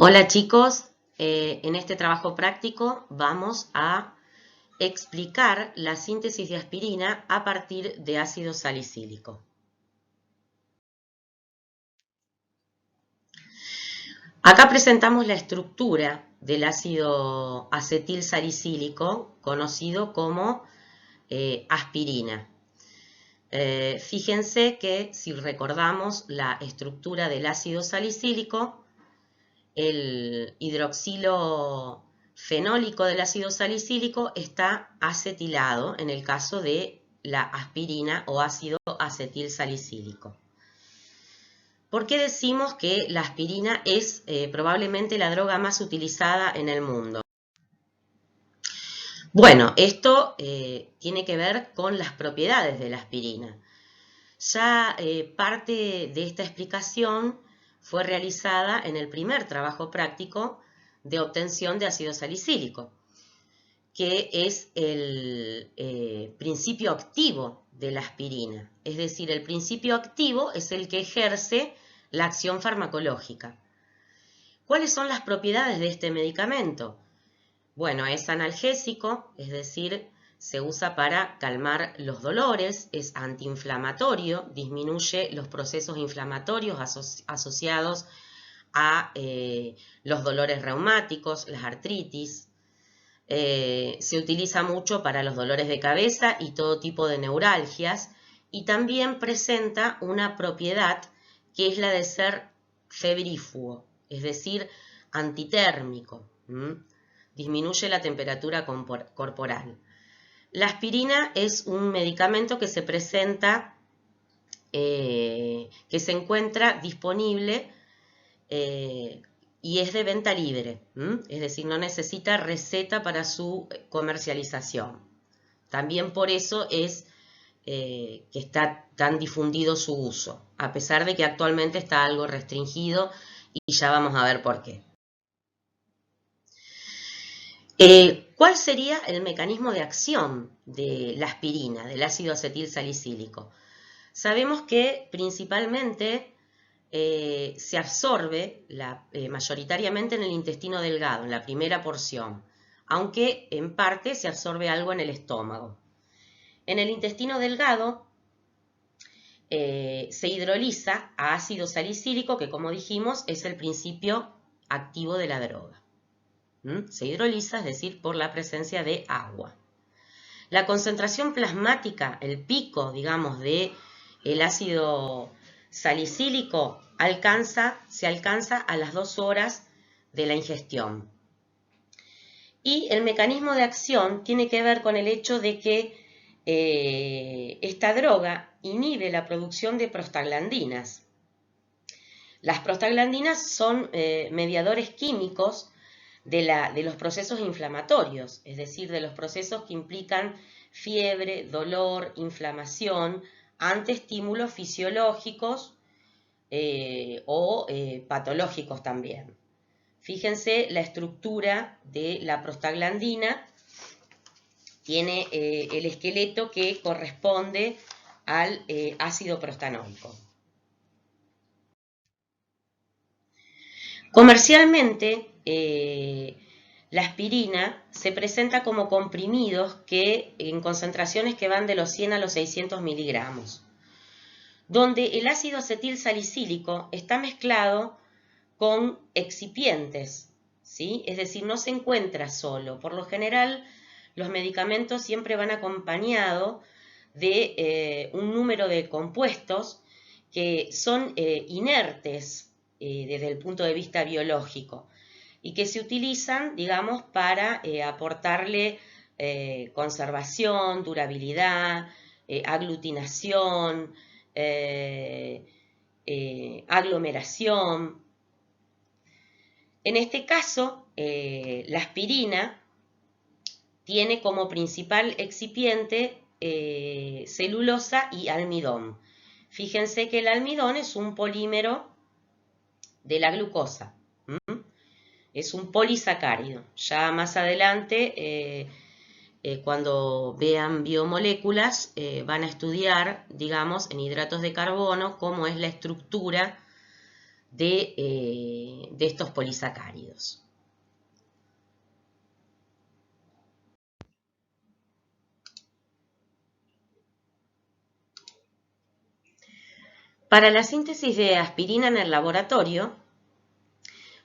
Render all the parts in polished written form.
Hola chicos, en este trabajo práctico vamos a explicar la síntesis de aspirina a partir de ácido salicílico. Acá presentamos la estructura del ácido acetil salicílico, conocido como aspirina. Fíjense que si recordamos la estructura del ácido salicílico, el hidroxilo fenólico del ácido salicílico está acetilado en el caso de la aspirina o ácido acetil salicílico. ¿Por qué decimos que la aspirina es probablemente la droga más utilizada en el mundo? Bueno, esto tiene que ver con las propiedades de la aspirina. Ya parte de esta explicación fue realizada en el primer trabajo práctico de obtención de ácido salicílico, que es el principio activo de la aspirina. Es decir, el principio activo es el que ejerce la acción farmacológica. ¿Cuáles son las propiedades de este medicamento? Bueno, es analgésico, es decir, se usa para calmar los dolores, es antiinflamatorio, disminuye los procesos inflamatorios asociados a los dolores reumáticos, las artritis. Se utiliza mucho para los dolores de cabeza y todo tipo de neuralgias, y también presenta una propiedad que es la de ser febrífugo, es decir, antitérmico. Disminuye la temperatura corporal. La aspirina es un medicamento que se presenta, que se encuentra disponible y es de venta libre, es decir, no necesita receta para su comercialización. También por eso es que está tan difundido su uso, a pesar de que actualmente está algo restringido y ya vamos a ver por qué. ¿Cuál sería el mecanismo de acción de la aspirina, del ácido acetil salicílico? Sabemos que principalmente se absorbe mayoritariamente en el intestino delgado, en la primera porción, aunque en parte se absorbe algo en el estómago. En el intestino delgado se hidroliza a ácido salicílico, que como dijimos es el principio activo de la droga. Se hidroliza, es decir, por la presencia de agua. La concentración plasmática, el pico, digamos, del ácido salicílico se alcanza a las 2 horas de la ingestión. Y el mecanismo de acción tiene que ver con el hecho de que esta droga inhibe la producción de prostaglandinas. Las prostaglandinas son mediadores químicos de los procesos inflamatorios, es decir, de los procesos que implican fiebre, dolor, inflamación, ante estímulos fisiológicos o patológicos también. Fíjense la estructura de la prostaglandina, tiene el esqueleto que corresponde al ácido prostanoico. Comercialmente, la aspirina se presenta como comprimidos en concentraciones que van de los 100 a los 600 miligramos, donde el ácido acetil salicílico está mezclado con excipientes, ¿sí? Es decir, no se encuentra solo. Por lo general, los medicamentos siempre van acompañados de un número de compuestos que son inertes desde el punto de vista biológico y que se utilizan, digamos, para aportarle conservación, durabilidad, aglutinación, aglomeración. En este caso, la aspirina tiene como principal excipiente celulosa y almidón. Fíjense que el almidón es un polímero de la glucosa. Es un polisacárido. Ya más adelante, cuando vean biomoléculas, van a estudiar, digamos, en hidratos de carbono, cómo es la estructura de estos polisacáridos. Para la síntesis de aspirina en el laboratorio,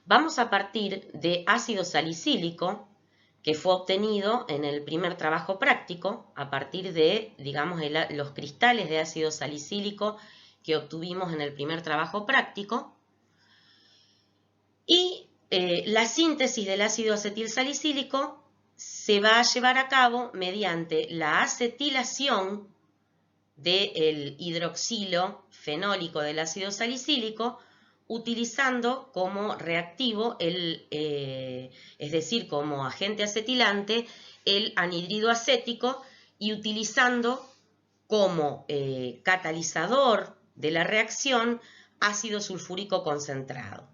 vamos a partir de ácido salicílico, que fue obtenido en el primer trabajo práctico, a partir de, digamos, los cristales de ácido salicílico que obtuvimos en el primer trabajo práctico. Y la síntesis del ácido acetilsalicílico se va a llevar a cabo mediante la acetilación del hidroxilo fenólico del ácido salicílico, utilizando como reactivo, es decir, como agente acetilante, el anhidrido acético, y utilizando como catalizador de la reacción ácido sulfúrico concentrado.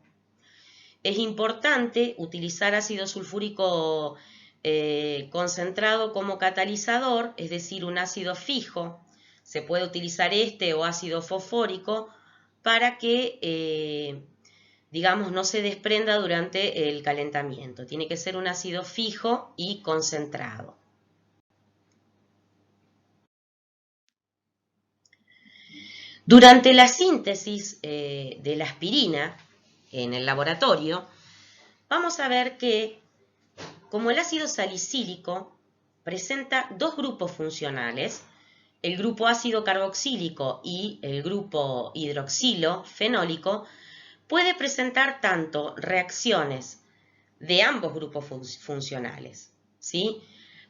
Es importante utilizar ácido sulfúrico concentrado como catalizador, es decir, un ácido fijo. Se puede utilizar este o ácido fosfórico para que, digamos, no se desprenda durante el calentamiento. Tiene que ser un ácido fijo y concentrado. Durante la síntesis de la aspirina en el laboratorio, vamos a ver que, como el ácido salicílico presenta dos grupos funcionales, el grupo ácido carboxílico y el grupo hidroxilo fenólico, puede presentar tanto reacciones de ambos grupos funcionales, ¿sí?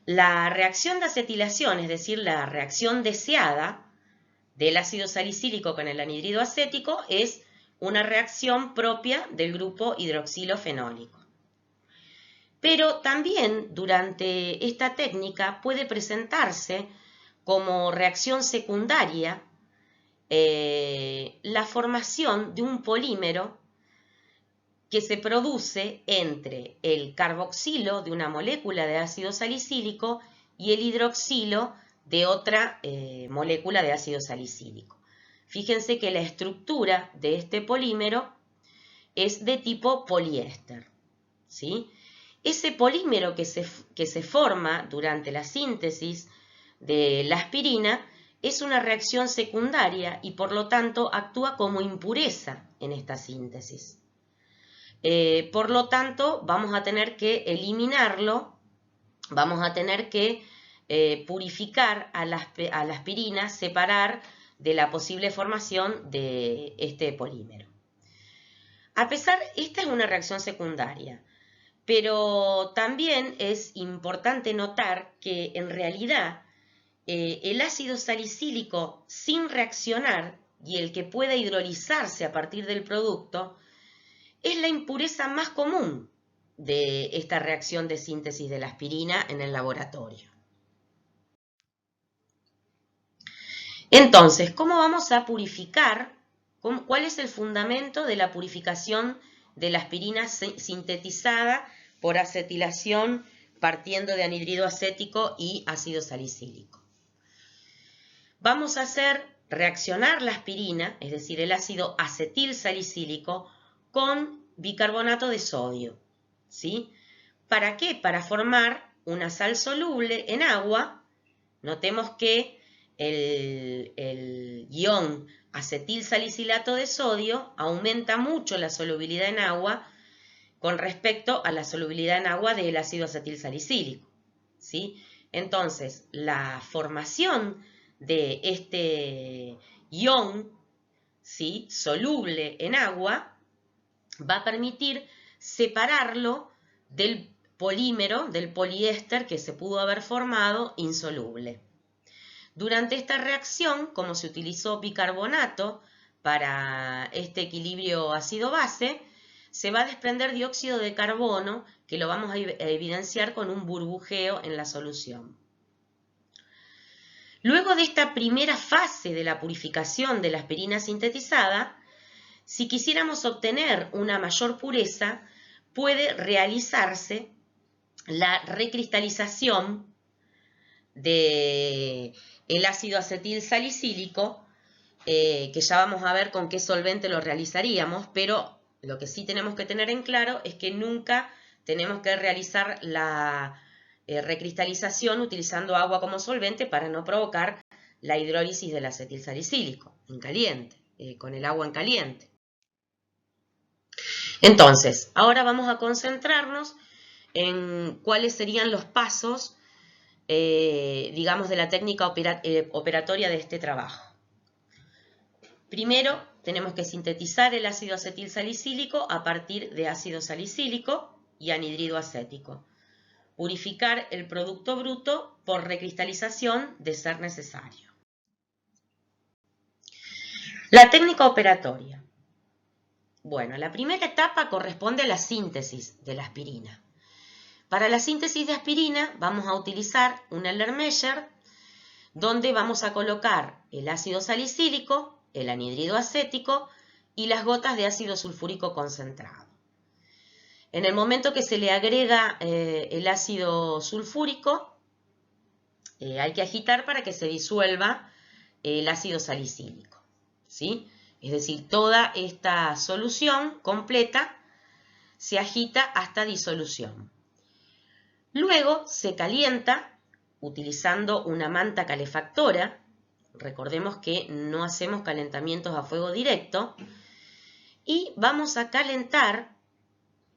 La reacción de acetilación, es decir, la reacción deseada del ácido salicílico con el anhidrido acético, es una reacción propia del grupo hidroxilo fenólico. Pero también durante esta técnica puede presentarse como reacción secundaria la formación de un polímero que se produce entre el carboxilo de una molécula de ácido salicílico y el hidroxilo de otra molécula de ácido salicílico. Fíjense que la estructura de este polímero es de tipo poliéster, ¿sí? Ese polímero que se forma durante la síntesis de la aspirina es una reacción secundaria y por lo tanto actúa como impureza en esta síntesis. Por lo tanto, vamos a tener que eliminarlo, vamos a tener que purificar a la aspirina, separar de la posible formación de este polímero. Esta es una reacción secundaria, pero también es importante notar que en realidad el ácido salicílico sin reaccionar y el que pueda hidrolizarse a partir del producto es la impureza más común de esta reacción de síntesis de la aspirina en el laboratorio. Entonces, ¿cómo vamos a purificar? ¿Cuál es el fundamento de la purificación de la aspirina sintetizada por acetilación partiendo de anhidrido acético y ácido salicílico? Vamos a hacer reaccionar la aspirina, es decir, el ácido acetilsalicílico, con bicarbonato de sodio, ¿sí? ¿Para qué? Para formar una sal soluble en agua. Notemos que el ion acetilsalicilato de sodio aumenta mucho la solubilidad en agua con respecto a la solubilidad en agua del ácido acetilsalicílico, ¿sí? Entonces, la formación de este ion, ¿sí?, soluble en agua va a permitir separarlo del polímero, del poliéster que se pudo haber formado insoluble. Durante esta reacción, como se utilizó bicarbonato para este equilibrio ácido-base, se va a desprender dióxido de carbono, que lo vamos a evidenciar con un burbujeo en la solución. Luego de esta primera fase de la purificación de la aspirina sintetizada, si quisiéramos obtener una mayor pureza, puede realizarse la recristalización del ácido acetilsalicílico que ya vamos a ver con qué solvente lo realizaríamos, pero lo que sí tenemos que tener en claro es que nunca tenemos que realizar la recristalización utilizando agua como solvente para no provocar la hidrólisis del acetilsalicílico en caliente, con el agua en caliente. Entonces, ahora vamos a concentrarnos en cuáles serían los pasos, digamos, de la técnica operatoria de este trabajo. Primero, tenemos que sintetizar el ácido acetilsalicílico a partir de ácido salicílico y anhidrido acético. Purificar el producto bruto por recristalización de ser necesario. La técnica operatoria. Bueno, la primera etapa corresponde a la síntesis de la aspirina. Para la síntesis de aspirina vamos a utilizar un Erlenmeyer donde vamos a colocar el ácido salicílico, el anhidrido acético y las gotas de ácido sulfúrico concentrado. En el momento que se le agrega el ácido sulfúrico, hay que agitar para que se disuelva el ácido salicílico, ¿sí? Es decir, toda esta solución completa se agita hasta disolución. Luego se calienta utilizando una manta calefactora. Recordemos que no hacemos calentamientos a fuego directo. Y vamos a calentar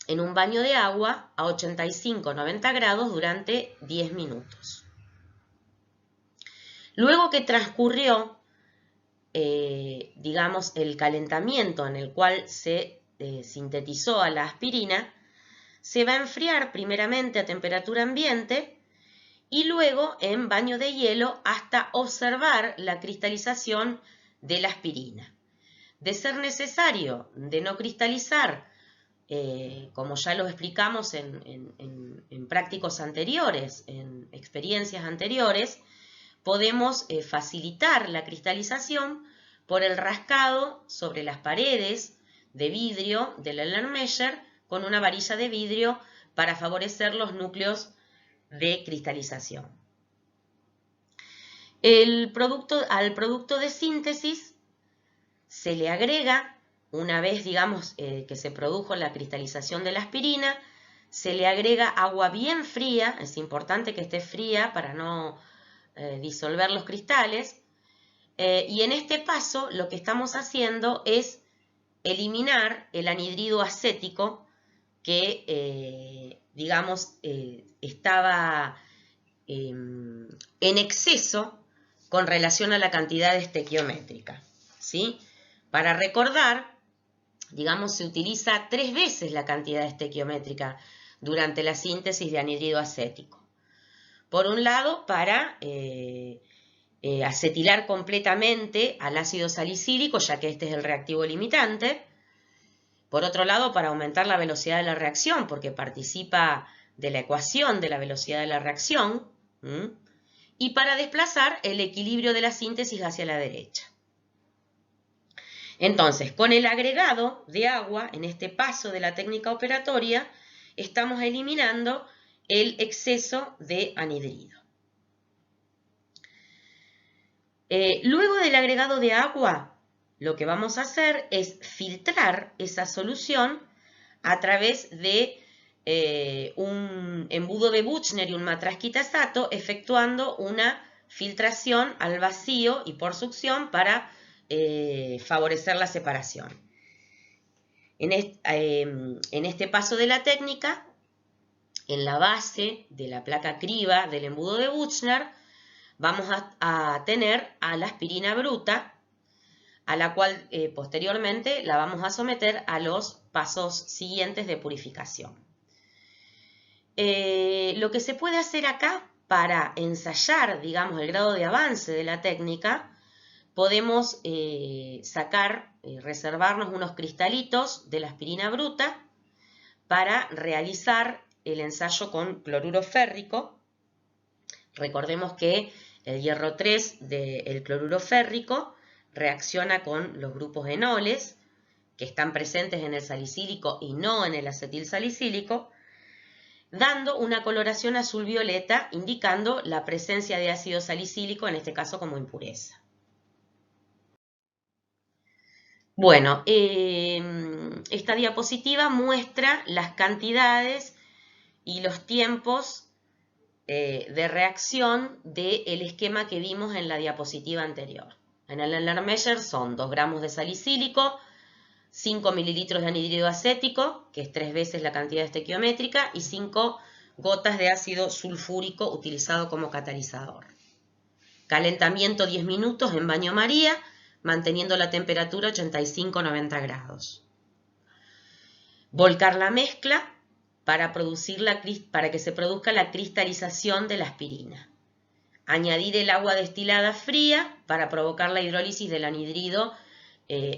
en un baño de agua a 85-90 grados durante 10 minutos. Luego que transcurrió, digamos, el calentamiento en el cual se sintetizó a la aspirina, se va a enfriar primeramente a temperatura ambiente y luego en baño de hielo hasta observar la cristalización de la aspirina. De ser necesario de no cristalizar, como ya lo explicamos en prácticos anteriores, en experiencias anteriores, podemos facilitar la cristalización por el rascado sobre las paredes de vidrio del Erlenmeyer con una varilla de vidrio para favorecer los núcleos de cristalización. Al producto de síntesis se le agrega, una vez digamos que se produjo la cristalización de la aspirina, se le agrega agua bien fría, es importante que esté fría para no disolver los cristales, y en este paso lo que estamos haciendo es eliminar el anhidrido acético que, digamos, estaba en exceso con relación a la cantidad estequiométrica, ¿sí? Para recordar, digamos, se utiliza 3 veces la cantidad estequiométrica durante la síntesis de anhidrido acético. Por un lado, para acetilar completamente al ácido salicílico, ya que este es el reactivo limitante. Por otro lado, para aumentar la velocidad de la reacción, porque participa de la ecuación de la velocidad de la reacción. Y para desplazar el equilibrio de la síntesis hacia la derecha. Entonces, con el agregado de agua, en este paso de la técnica operatoria, estamos eliminando el exceso de anhidrido. Luego del agregado de agua, lo que vamos a hacer es filtrar esa solución a través de un embudo de Buchner y un matrasquitasato, efectuando una filtración al vacío y por succión para favorecer la separación. En este paso de la técnica, en la base de la placa criba del embudo de Buchner, vamos a tener a la aspirina bruta, a la cual posteriormente la vamos a someter a los pasos siguientes de purificación. Lo que se puede hacer acá para ensayar, digamos, el grado de avance de la técnica, podemos reservarnos unos cristalitos de la aspirina bruta para realizar el ensayo con cloruro férrico. Recordemos que el hierro 3 del cloruro férrico reacciona con los grupos enoles que están presentes en el salicílico y no en el acetilsalicílico, dando una coloración azul violeta indicando la presencia de ácido salicílico, en este caso como impureza. Bueno, esta diapositiva muestra las cantidades y los tiempos de reacción del esquema que vimos en la diapositiva anterior. En el Erlenmeyer son 2 gramos de salicílico, 5 mililitros de anhídrido acético, que es 3 veces la cantidad estequiométrica, y 5 gotas de ácido sulfúrico utilizado como catalizador. Calentamiento 10 minutos en baño María, manteniendo la temperatura 85-90 grados. Volcar la mezcla para que se produzca la cristalización de la aspirina. Añadir el agua destilada fría para provocar la hidrólisis del anhídrido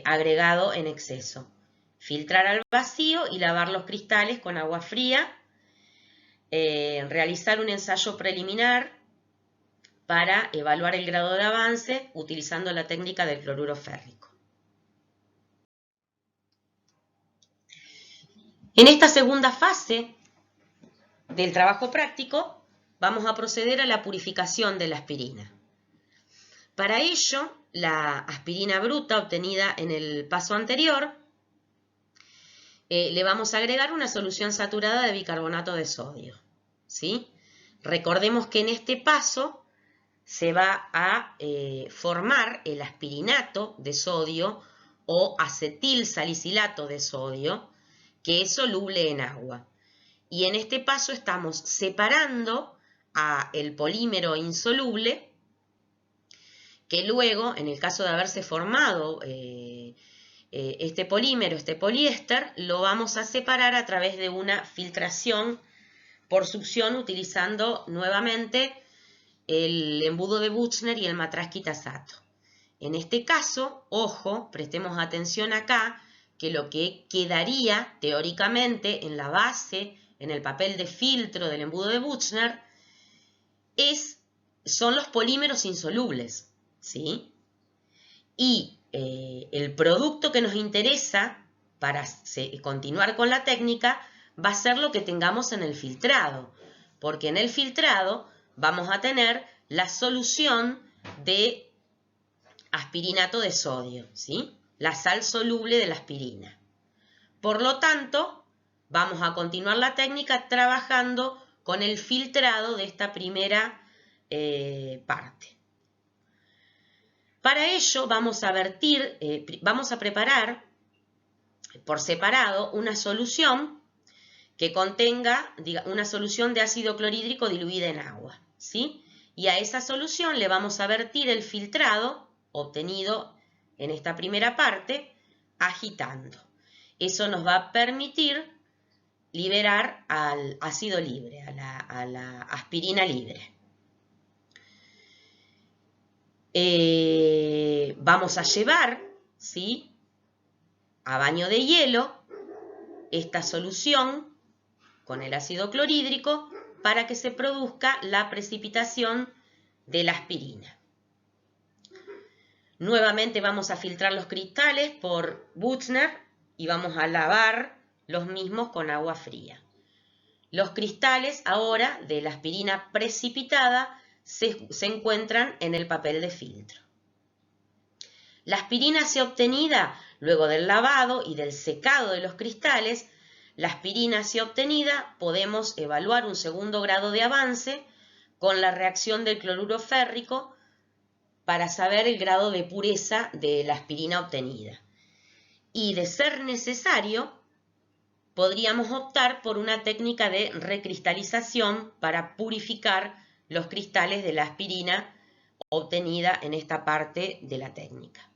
agregado en exceso. Filtrar al vacío y lavar los cristales con agua fría. Realizar un ensayo preliminar para evaluar el grado de avance utilizando la técnica del cloruro férrico. En esta segunda fase del trabajo práctico vamos a proceder a la purificación de la aspirina. Para ello, la aspirina bruta obtenida en el paso anterior, le vamos a agregar una solución saturada de bicarbonato de sodio, ¿sí? Recordemos que en este paso se va a formar el aspirinato de sodio o acetil salicilato de sodio, que es soluble en agua. Y en este paso estamos separando el polímero insoluble, que luego, en el caso de haberse formado este polímero, este poliéster, lo vamos a separar a través de una filtración por succión utilizando nuevamente el embudo de Buchner y el matraz quitasato. En este caso, ojo, prestemos atención acá, que lo que quedaría teóricamente en la base, en el papel de filtro del embudo de Buchner, son los polímeros insolubles, ¿sí? Y el producto que nos interesa para continuar con la técnica va a ser lo que tengamos en el filtrado, porque en el filtrado vamos a tener la solución de aspirinato de sodio, ¿sí? La sal soluble de la aspirina. Por lo tanto, vamos a continuar la técnica trabajando con el filtrado de esta primera parte. Para ello vamos a preparar por separado una solución que contenga una solución de ácido clorhídrico diluida en agua, ¿sí? Y a esa solución le vamos a vertir el filtrado obtenido en esta primera parte, agitando. Eso nos va a permitir liberar al ácido libre, a la aspirina libre. Vamos a llevar, ¿sí?, a baño de hielo esta solución con el ácido clorhídrico para que se produzca la precipitación de la aspirina. Nuevamente vamos a filtrar los cristales por Buchner y vamos a lavar los mismos con agua fría. Los cristales ahora de la aspirina precipitada se encuentran en el papel de filtro. La aspirina así obtenida luego del lavado y del secado de los cristales, la aspirina así obtenida podemos evaluar un segundo grado de avance con la reacción del cloruro férrico para saber el grado de pureza de la aspirina obtenida. Y de ser necesario, podríamos optar por una técnica de recristalización para purificar los cristales de la aspirina obtenida en esta parte de la técnica.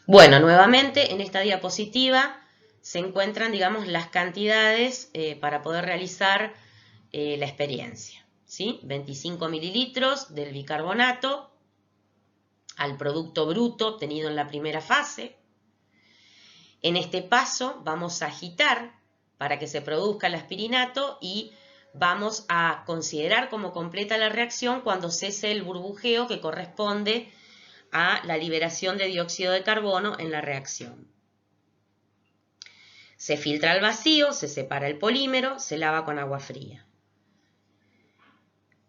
Bueno, nuevamente en esta diapositiva se encuentran, digamos, las cantidades para poder realizar la experiencia, ¿sí? 25 mililitros del bicarbonato al producto bruto obtenido en la primera fase. En este paso vamos a agitar para que se produzca el aspirinato y vamos a considerar como completa la reacción cuando cese el burbujeo que corresponde a la liberación de dióxido de carbono en la reacción. Se filtra al vacío, se separa el polímero, se lava con agua fría.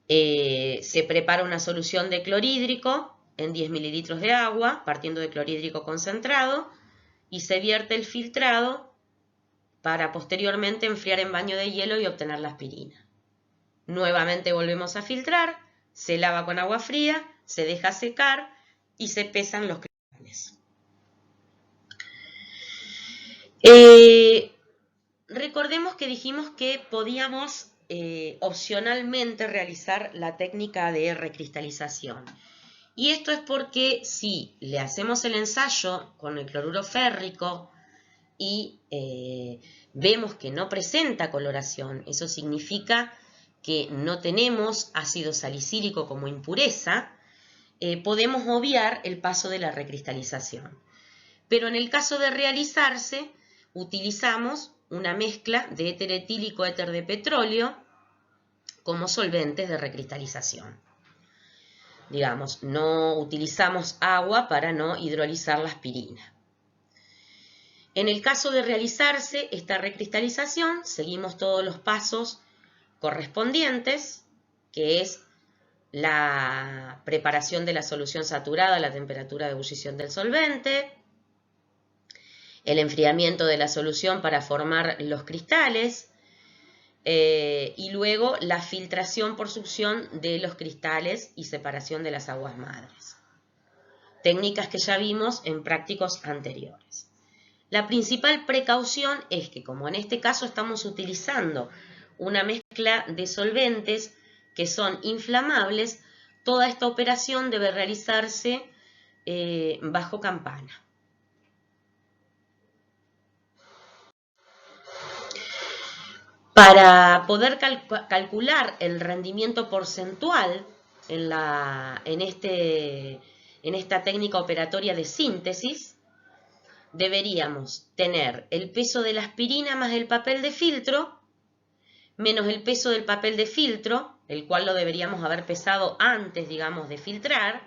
Se prepara una solución de clorhídrico en 10 mililitros de agua, partiendo de clorhídrico concentrado, y se vierte el filtrado para posteriormente enfriar en baño de hielo y obtener la aspirina. Nuevamente volvemos a filtrar, se lava con agua fría, se deja secar y se pesan los cristales. Recordemos que dijimos que podíamos opcionalmente realizar la técnica de recristalización. Y esto es porque si le hacemos el ensayo con el cloruro férrico y vemos que no presenta coloración, eso significa que no tenemos ácido salicílico como impureza, podemos obviar el paso de la recristalización. Pero en el caso de realizarse, utilizamos una mezcla de éter etílico, éter de petróleo como solventes de recristalización. Digamos, no utilizamos agua para no hidrolizar la aspirina. En el caso de realizarse esta recristalización, seguimos todos los pasos correspondientes, que es la preparación de la solución saturada a la temperatura de ebullición del solvente, el enfriamiento de la solución para formar los cristales y luego la filtración por succión de los cristales y separación de las aguas madres. Técnicas que ya vimos en prácticos anteriores. La principal precaución es que, como en este caso estamos utilizando una mezcla de solventes que son inflamables, toda esta operación debe realizarse bajo campana. Para poder calcular el rendimiento porcentual en esta técnica operatoria de síntesis, deberíamos tener el peso de la aspirina más el papel de filtro, menos el peso del papel de filtro, el cual lo deberíamos haber pesado antes, digamos, de filtrar,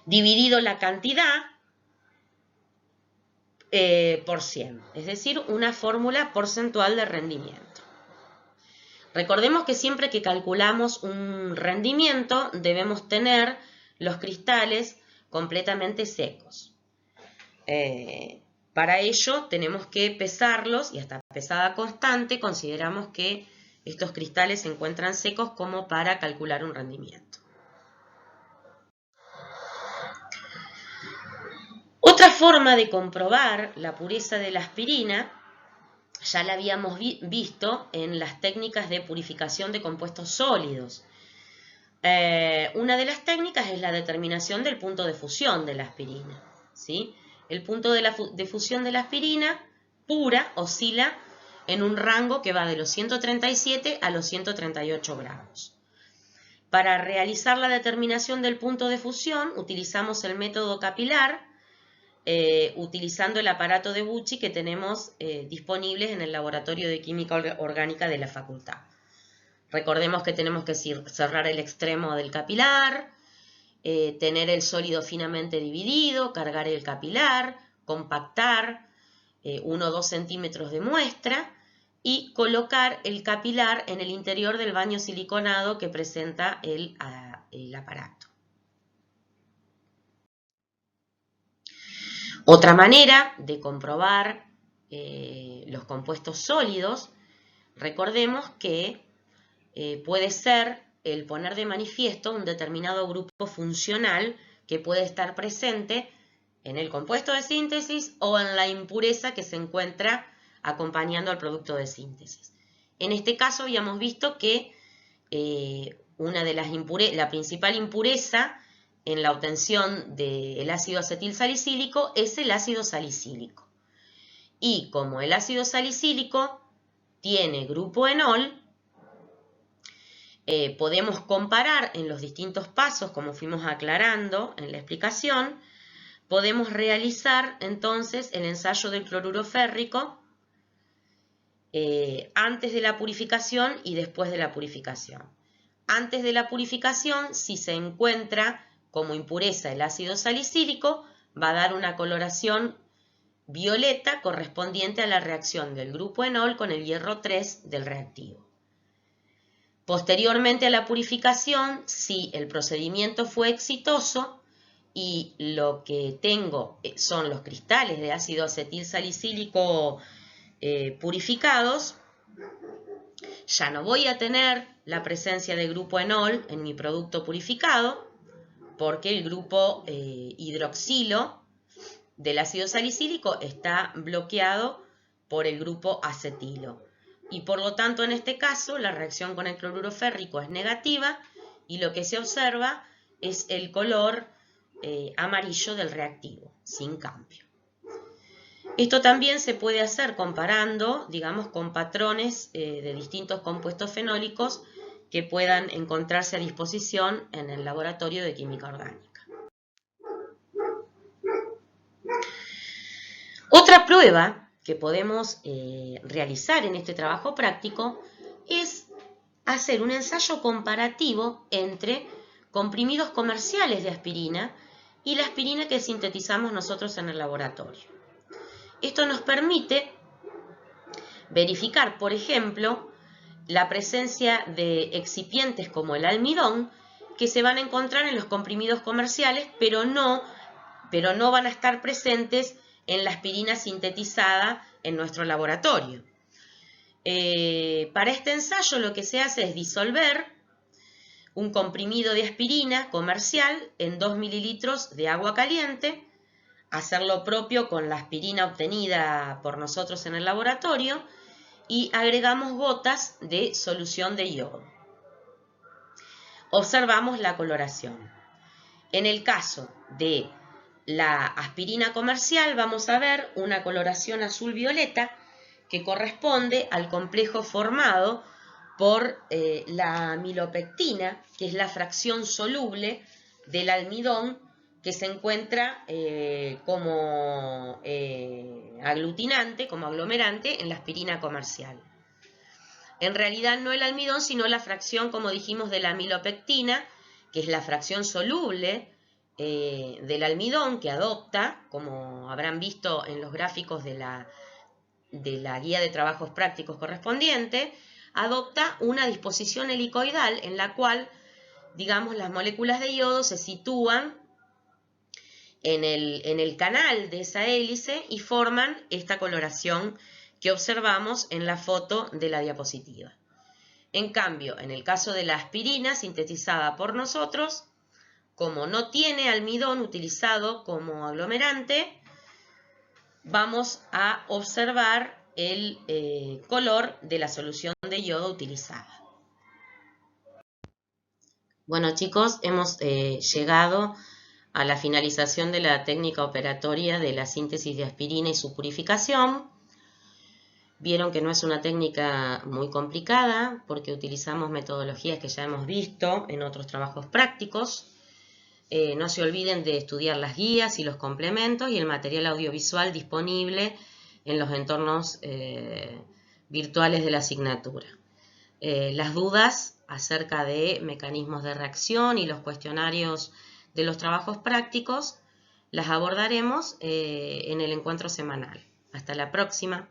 dividido la cantidad por 100, es decir, una fórmula porcentual de rendimiento. Recordemos que siempre que calculamos un rendimiento debemos tener los cristales completamente secos. Para ello tenemos que pesarlos y hasta pesada constante consideramos que estos cristales se encuentran secos como para calcular un rendimiento. Otra forma de comprobar la pureza de la aspirina, ya la habíamos visto en las técnicas de purificación de compuestos sólidos. Una de las técnicas es la determinación del punto de fusión de la aspirina, ¿sí? El punto de fusión de la aspirina pura oscila en un rango que va de los 137 a los 138 grados. Para realizar la determinación del punto de fusión utilizamos el método capilar, utilizando el aparato de Bucci que tenemos disponibles en el Laboratorio de Química Orgánica de la Facultad. Recordemos que tenemos que cerrar el extremo del capilar, tener el sólido finamente dividido, cargar el capilar, compactar 1 o 2 centímetros de muestra y colocar el capilar en el interior del baño siliconado que presenta el aparato. Otra manera de comprobar los compuestos sólidos, recordemos que puede ser el poner de manifiesto un determinado grupo funcional que puede estar presente en el compuesto de síntesis o en la impureza que se encuentra acompañando al producto de síntesis. En este caso habíamos visto que la principal impureza en la obtención del ácido acetil salicílico es el ácido salicílico. Y como el ácido salicílico tiene grupo enol, podemos comparar en los distintos pasos, como fuimos aclarando en la explicación, podemos realizar entonces el ensayo del cloruro férrico antes de la purificación y después de la purificación. Antes de la purificación, si se encuentra como impureza el ácido salicílico, va a dar una coloración violeta correspondiente a la reacción del grupo enol con el hierro 3 del reactivo. Posteriormente a la purificación, si el procedimiento fue exitoso y lo que tengo son los cristales de ácido acetil salicílico purificados, ya no voy a tener la presencia de grupo enol en mi producto purificado, porque el grupo hidroxilo del ácido salicílico está bloqueado por el grupo acetilo. Y por lo tanto, en este caso, la reacción con el cloruro férrico es negativa y lo que se observa es el color amarillo del reactivo, sin cambio. Esto también se puede hacer comparando, digamos, con patrones de distintos compuestos fenólicos que puedan encontrarse a disposición en el laboratorio de química orgánica. Otra prueba que podemos realizar en este trabajo práctico es hacer un ensayo comparativo entre comprimidos comerciales de aspirina y la aspirina que sintetizamos nosotros en el laboratorio. Esto nos permite verificar, por ejemplo, la presencia de excipientes como el almidón que se van a encontrar en los comprimidos comerciales, pero no van a estar presentes en la aspirina sintetizada en nuestro laboratorio. Para este ensayo lo que se hace es disolver un comprimido de aspirina comercial en 2 mililitros de agua caliente, hacer lo propio con la aspirina obtenida por nosotros en el laboratorio y agregamos gotas de solución de yodo. Observamos la coloración. En el caso de la aspirina comercial vamos a ver una coloración azul-violeta que corresponde al complejo formado por la amilopectina, que es la fracción soluble del almidón que se encuentra como aglutinante, como aglomerante en la aspirina comercial. En realidad no el almidón, sino la fracción, como dijimos, de la amilopectina, que es la fracción soluble del almidón que adopta, como habrán visto en los gráficos de la guía de trabajos prácticos correspondiente, adopta una disposición helicoidal en la cual, digamos, las moléculas de yodo se sitúan en el canal de esa hélice y forman esta coloración que observamos en la foto de la diapositiva. En cambio, en el caso de la aspirina sintetizada por nosotros, como no tiene almidón utilizado como aglomerante, vamos a observar el color de la solución de yodo utilizada. Bueno, chicos, hemos llegado a la finalización de la técnica operatoria de la síntesis de aspirina y su purificación. Vieron que no es una técnica muy complicada porque utilizamos metodologías que ya hemos visto en otros trabajos prácticos. No se olviden de estudiar las guías y los complementos y el material audiovisual disponible en los entornos virtuales de la asignatura. Las dudas acerca de mecanismos de reacción y los cuestionarios de los trabajos prácticos las abordaremos en el encuentro semanal. Hasta la próxima.